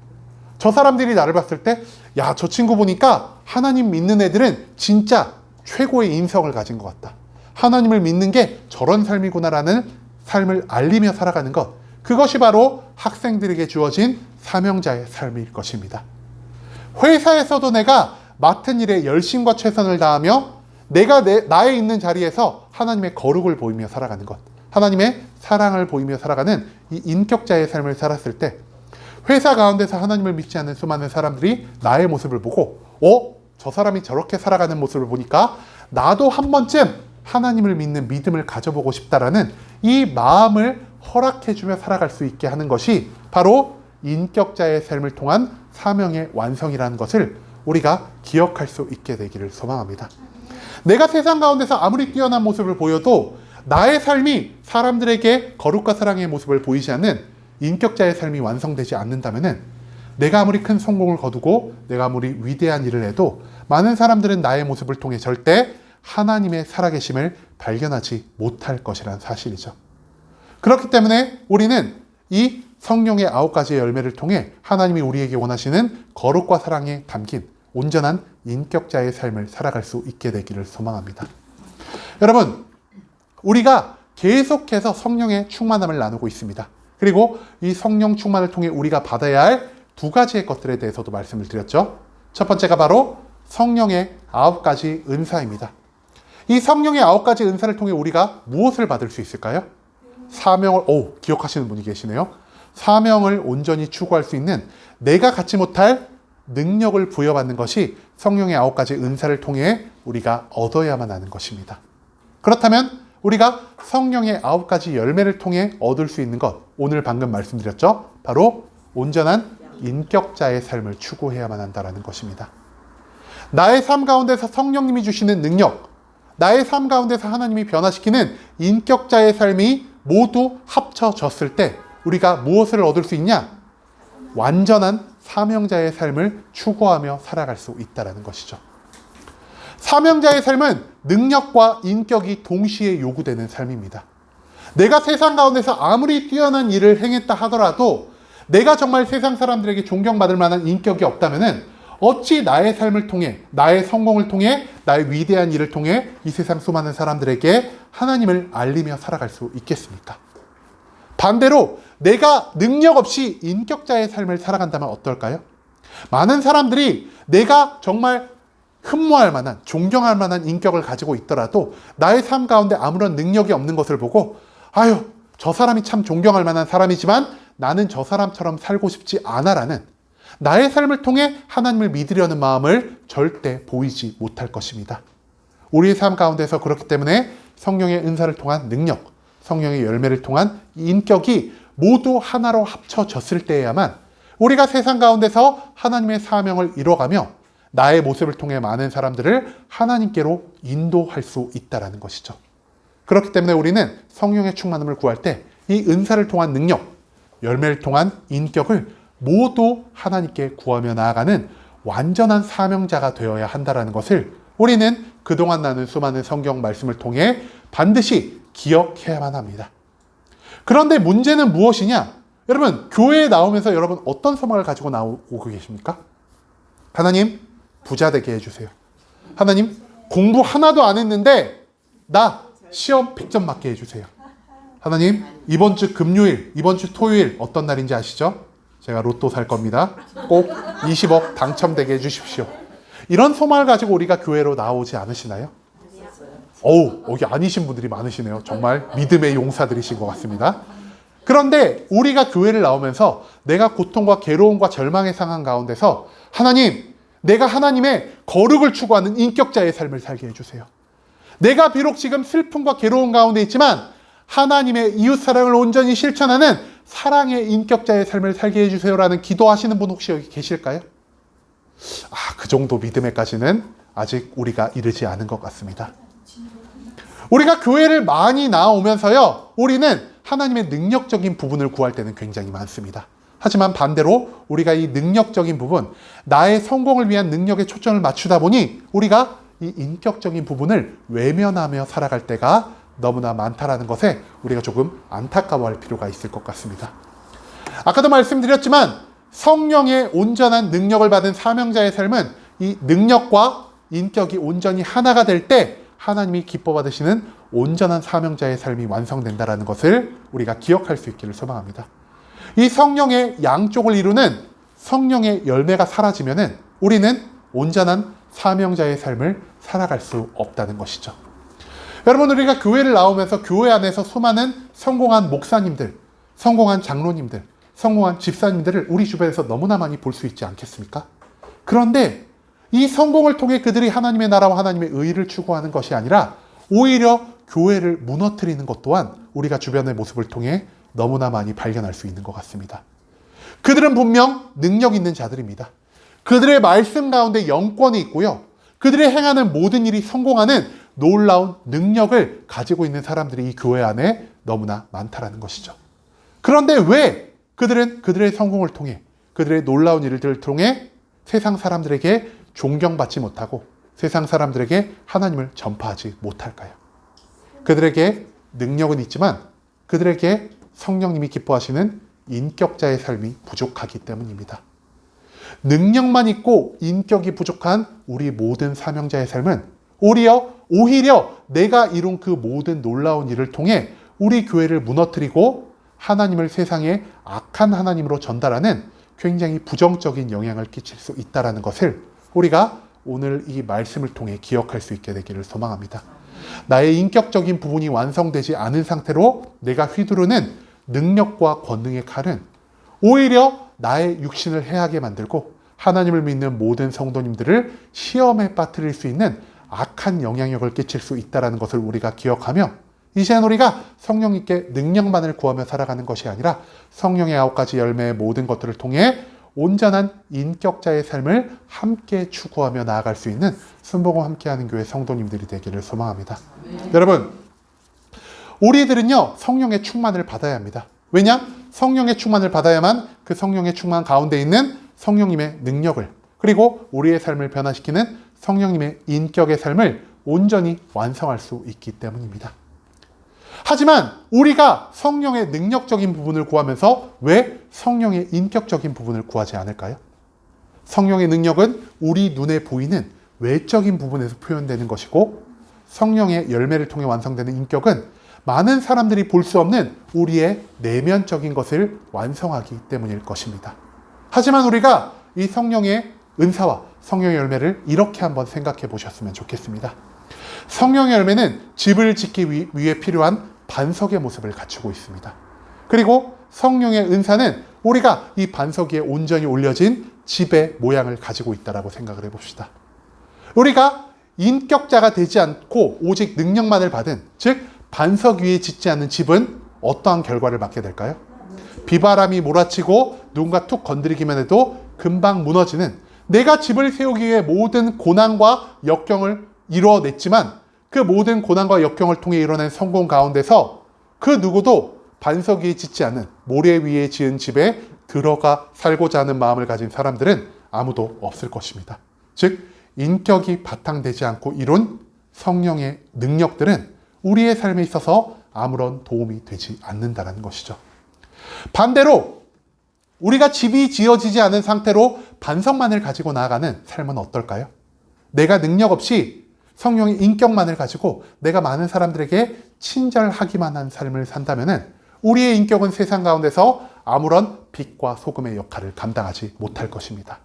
저 사람들이 나를 봤을 때 야, 저 친구 보니까 하나님 믿는 애들은 진짜 최고의 인성을 가진 것 같다. 하나님을 믿는 게 저런 삶이구나라는 삶을 알리며 살아가는 것, 그것이 바로 학생들에게 주어진 사명자의 삶일 것입니다. 회사에서도 내가 맡은 일에 열심과 최선을 다하며 내가 나에 있는 자리에서 하나님의 거룩을 보이며 살아가는 것, 하나님의 사랑을 보이며 살아가는 이 인격자의 삶을 살았을 때 회사 가운데서 하나님을 믿지 않는 수많은 사람들이 나의 모습을 보고 저 사람이 저렇게 살아가는 모습을 보니까 나도 한 번쯤 하나님을 믿는 믿음을 가져보고 싶다라는 이 마음을 허락해주며 살아갈 수 있게 하는 것이 바로 인격자의 삶을 통한 사명의 완성이라는 것을 우리가 기억할 수 있게 되기를 소망합니다. 내가 세상 가운데서 아무리 뛰어난 모습을 보여도 나의 삶이 사람들에게 거룩과 사랑의 모습을 보이지 않는 인격자의 삶이 완성되지 않는다면 내가 아무리 큰 성공을 거두고 내가 아무리 위대한 일을 해도 많은 사람들은 나의 모습을 통해 절대 하나님의 살아계심을 발견하지 못할 것이라는 사실이죠. 그렇기 때문에 우리는 이 성령의 9가지의 열매를 통해 하나님이 우리에게 원하시는 거룩과 사랑에 담긴 온전한 인격자의 삶을 살아갈 수 있게 되기를 소망합니다. 여러분, 우리가 계속해서 성령의 충만함을 나누고 있습니다. 그리고 이 성령 충만을 통해 우리가 받아야 할 2가지의 것들에 대해서도 말씀을 드렸죠. 첫 번째가 바로 성령의 9가지 은사입니다. 이 성령의 9가지 은사를 통해 우리가 무엇을 받을 수 있을까요? 사명을, 기억하시는 분이 계시네요. 사명을 온전히 추구할 수 있는 내가 갖지 못할 능력을 부여받는 것이 성령의 9가지 은사를 통해 우리가 얻어야만 하는 것입니다. 그렇다면 우리가 성령의 9가지 열매를 통해 얻을 수 있는 것, 오늘 방금 말씀드렸죠? 바로 온전한 인격자의 삶을 추구해야만 한다는 것입니다. 나의 삶 가운데서 성령님이 주시는 능력, 나의 삶 가운데서 하나님이 변화시키는 인격자의 삶이 모두 합쳐졌을 때 우리가 무엇을 얻을 수 있냐? 완전한 사명자의 삶을 추구하며 살아갈 수 있다는 것이죠. 사명자의 삶은 능력과 인격이 동시에 요구되는 삶입니다. 내가 세상 가운데서 아무리 뛰어난 일을 행했다 하더라도 내가 정말 세상 사람들에게 존경받을 만한 인격이 없다면은 어찌 나의 삶을 통해, 나의 성공을 통해, 나의 위대한 일을 통해 이 세상 수많은 사람들에게 하나님을 알리며 살아갈 수 있겠습니까? 반대로 내가 능력 없이 인격자의 삶을 살아간다면 어떨까요? 많은 사람들이 내가 정말 흠모할 만한, 존경할 만한 인격을 가지고 있더라도 나의 삶 가운데 아무런 능력이 없는 것을 보고 아유, 저 사람이 참 존경할 만한 사람이지만 나는 저 사람처럼 살고 싶지 않아라는 나의 삶을 통해 하나님을 믿으려는 마음을 절대 보이지 못할 것입니다. 우리의 삶 가운데서 그렇기 때문에 성령의 은사를 통한 능력, 성령의 열매를 통한 인격이 모두 하나로 합쳐졌을 때에야만 우리가 세상 가운데서 하나님의 사명을 이뤄가며 나의 모습을 통해 많은 사람들을 하나님께로 인도할 수 있다는 것이죠. 그렇기 때문에 우리는 성령의 충만함을 구할 때 이 은사를 통한 능력, 열매를 통한 인격을 모두 하나님께 구하며 나아가는 완전한 사명자가 되어야 한다는 것을 우리는 그동안 나눈 수많은 성경 말씀을 통해 반드시 기억해야만 합니다. 그런데 문제는 무엇이냐? 여러분, 교회에 나오면서 여러분 어떤 소망을 가지고 나오고 계십니까? 하나님, 부자 되게 해주세요. 하나님, 공부 하나도 안 했는데 나 시험 100점 맞게 해주세요. 하나님, 이번 주 금요일, 이번 주 토요일 어떤 날인지 아시죠? 제가 로또 살 겁니다. 꼭 20억 당첨되게 해주십시오. 이런 소망을 가지고 우리가 교회로 나오지 않으시나요? 어우, 여기 아니신 분들이 많으시네요. 정말 믿음의 용사들이신 것 같습니다. 그런데 우리가 교회를 나오면서 내가 고통과 괴로움과 절망의 상황 가운데서 하나님, 내가 하나님의 거룩을 추구하는 인격자의 삶을 살게 해주세요. 내가 비록 지금 슬픔과 괴로움 가운데 있지만 하나님의 이웃사랑을 온전히 실천하는 사랑의 인격자의 삶을 살게 해주세요라는 기도하시는 분 혹시 여기 계실까요? 그 정도 믿음에까지는 아직 우리가 이르지 않은 것 같습니다. 우리가 교회를 많이 나오면서요, 우리는 하나님의 능력적인 부분을 구할 때는 굉장히 많습니다. 하지만 반대로 우리가 이 능력적인 부분, 나의 성공을 위한 능력에 초점을 맞추다 보니 우리가 이 인격적인 부분을 외면하며 살아갈 때가 너무나 많다라는 것에 우리가 조금 안타까워할 필요가 있을 것 같습니다. 아까도 말씀드렸지만 성령의 온전한 능력을 받은 사명자의 삶은 이 능력과 인격이 온전히 하나가 될 때 하나님이 기뻐 받으시는 온전한 사명자의 삶이 완성된다는 것을 우리가 기억할 수 있기를 소망합니다. 이 성령의 양쪽을 이루는 성령의 열매가 사라지면은 우리는 온전한 사명자의 삶을 살아갈 수 없다는 것이죠. 여러분, 우리가 교회를 나오면서 교회 안에서 수많은 성공한 목사님들, 성공한 장로님들, 성공한 집사님들을 우리 주변에서 너무나 많이 볼 수 있지 않겠습니까? 그런데 이 성공을 통해 그들이 하나님의 나라와 하나님의 의를 추구하는 것이 아니라 오히려 교회를 무너뜨리는 것 또한 우리가 주변의 모습을 통해 너무나 많이 발견할 수 있는 것 같습니다. 그들은 분명 능력 있는 자들입니다. 그들의 말씀 가운데 영권이 있고요. 그들의 행하는 모든 일이 성공하는 놀라운 능력을 가지고 있는 사람들이 이 교회 안에 너무나 많다라는 것이죠. 그런데 왜 그들은 그들의 성공을 통해, 그들의 놀라운 일들을 통해 세상 사람들에게 존경받지 못하고 세상 사람들에게 하나님을 전파하지 못할까요? 그들에게 능력은 있지만 그들에게 성령님이 기뻐하시는 인격자의 삶이 부족하기 때문입니다. 능력만 있고 인격이 부족한 우리 모든 사명자의 삶은 오히려 내가 이룬 그 모든 놀라운 일을 통해 우리 교회를 무너뜨리고 하나님을 세상에 악한 하나님으로 전달하는 굉장히 부정적인 영향을 끼칠 수 있다는 것을 우리가 오늘 이 말씀을 통해 기억할 수 있게 되기를 소망합니다. 나의 인격적인 부분이 완성되지 않은 상태로 내가 휘두르는 능력과 권능의 칼은 오히려 나의 육신을 해하게 만들고 하나님을 믿는 모든 성도님들을 시험에 빠뜨릴 수 있는 악한 영향력을 끼칠 수 있다는 것을 우리가 기억하며 이제는 우리가 성령님께 능력만을 구하며 살아가는 것이 아니라 성령의 9가지 열매의 모든 것들을 통해 온전한 인격자의 삶을 함께 추구하며 나아갈 수 있는 순복음 함께하는 교회 성도님들이 되기를 소망합니다. 여러분, 우리들은요 성령의 충만을 받아야 합니다. 왜냐? 성령의 충만을 받아야만 그 성령의 충만 가운데 있는 성령님의 능력을 그리고 우리의 삶을 변화시키는 성령님의 인격의 삶을 온전히 완성할 수 있기 때문입니다. 하지만 우리가 성령의 능력적인 부분을 구하면서 왜 성령의 인격적인 부분을 구하지 않을까요? 성령의 능력은 우리 눈에 보이는 외적인 부분에서 표현되는 것이고, 성령의 열매를 통해 완성되는 인격은 많은 사람들이 볼 수 없는 우리의 내면적인 것을 완성하기 때문일 것입니다. 하지만 우리가 이 성령의 은사와 성령의 열매를 이렇게 한번 생각해 보셨으면 좋겠습니다. 성령의 열매는 집을 짓기 위해 필요한 반석의 모습을 갖추고 있습니다. 그리고 성령의 은사는 우리가 이 반석 위에 온전히 올려진 집의 모양을 가지고 있다고 생각을 해봅시다. 우리가 인격자가 되지 않고 오직 능력만을 받은, 즉 반석 위에 짓지 않는 집은 어떠한 결과를 맞게 될까요? 비바람이 몰아치고 누군가 툭 건드리기만 해도 금방 무너지는, 내가 집을 세우기 위해 모든 고난과 역경을 이뤄냈지만 그 모든 고난과 역경을 통해 이뤄낸 성공 가운데서 그 누구도 반석 위에 짓지 않은 모래 위에 지은 집에 들어가 살고자 하는 마음을 가진 사람들은 아무도 없을 것입니다. 즉 인격이 바탕되지 않고 이룬 성령의 능력들은 우리의 삶에 있어서 아무런 도움이 되지 않는다는 것이죠. 반대로 우리가 집이 지어지지 않은 상태로 반석만을 가지고 나아가는 삶은 어떨까요? 내가 능력 없이 성령의 인격만을 가지고 내가 많은 사람들에게 친절하기만 한 삶을 산다면 우리의 인격은 세상 가운데서 아무런 빛과 소금의 역할을 감당하지 못할 것입니다.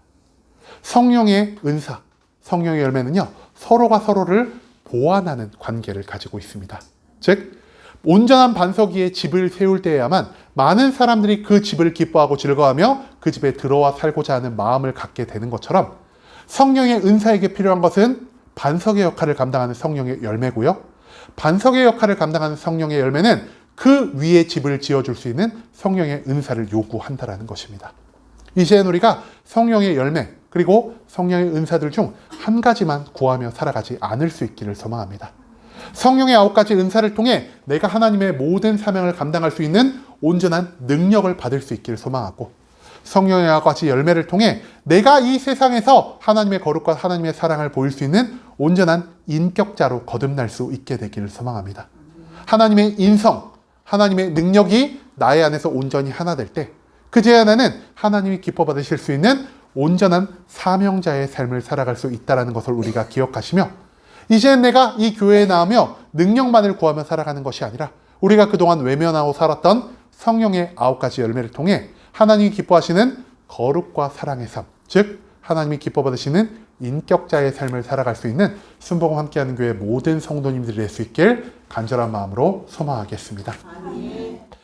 성령의 은사, 성령의 열매는요, 서로가 서로를 보완하는 관계를 가지고 있습니다. 즉 온전한 반석 위에 집을 세울 때에야만 많은 사람들이 그 집을 기뻐하고 즐거워하며 그 집에 들어와 살고자 하는 마음을 갖게 되는 것처럼, 성령의 은사에게 필요한 것은 반석의 역할을 감당하는 성령의 열매고요, 반석의 역할을 감당하는 성령의 열매는 그 위에 집을 지어줄 수 있는 성령의 은사를 요구한다는 것입니다. 이제는 우리가 성령의 열매 그리고 성령의 은사들 중 한 가지만 구하며 살아가지 않을 수 있기를 소망합니다. 성령의 9가지 은사를 통해 내가 하나님의 모든 사명을 감당할 수 있는 온전한 능력을 받을 수 있기를 소망하고, 성령의 9가지 열매를 통해 내가 이 세상에서 하나님의 거룩과 하나님의 사랑을 보일 수 있는 온전한 인격자로 거듭날 수 있게 되기를 소망합니다. 하나님의 인성, 하나님의 능력이 나의 안에서 온전히 하나 될 때, 그제야 나는 하나님이 기뻐 받으실 수 있는 온전한 사명자의 삶을 살아갈 수 있다는 것을 우리가 기억하시며, 이제 내가 이 교회에 나오며 능력만을 구하며 살아가는 것이 아니라 우리가 그동안 외면하고 살았던 성령의 9가지 열매를 통해 하나님이 기뻐하시는 거룩과 사랑의 삶, 즉 하나님이 기뻐 받으시는 인격자의 삶을 살아갈 수 있는 순복음 함께하는 교회 모든 성도님들이 될 수 있길 간절한 마음으로 소망하겠습니다. 아멘.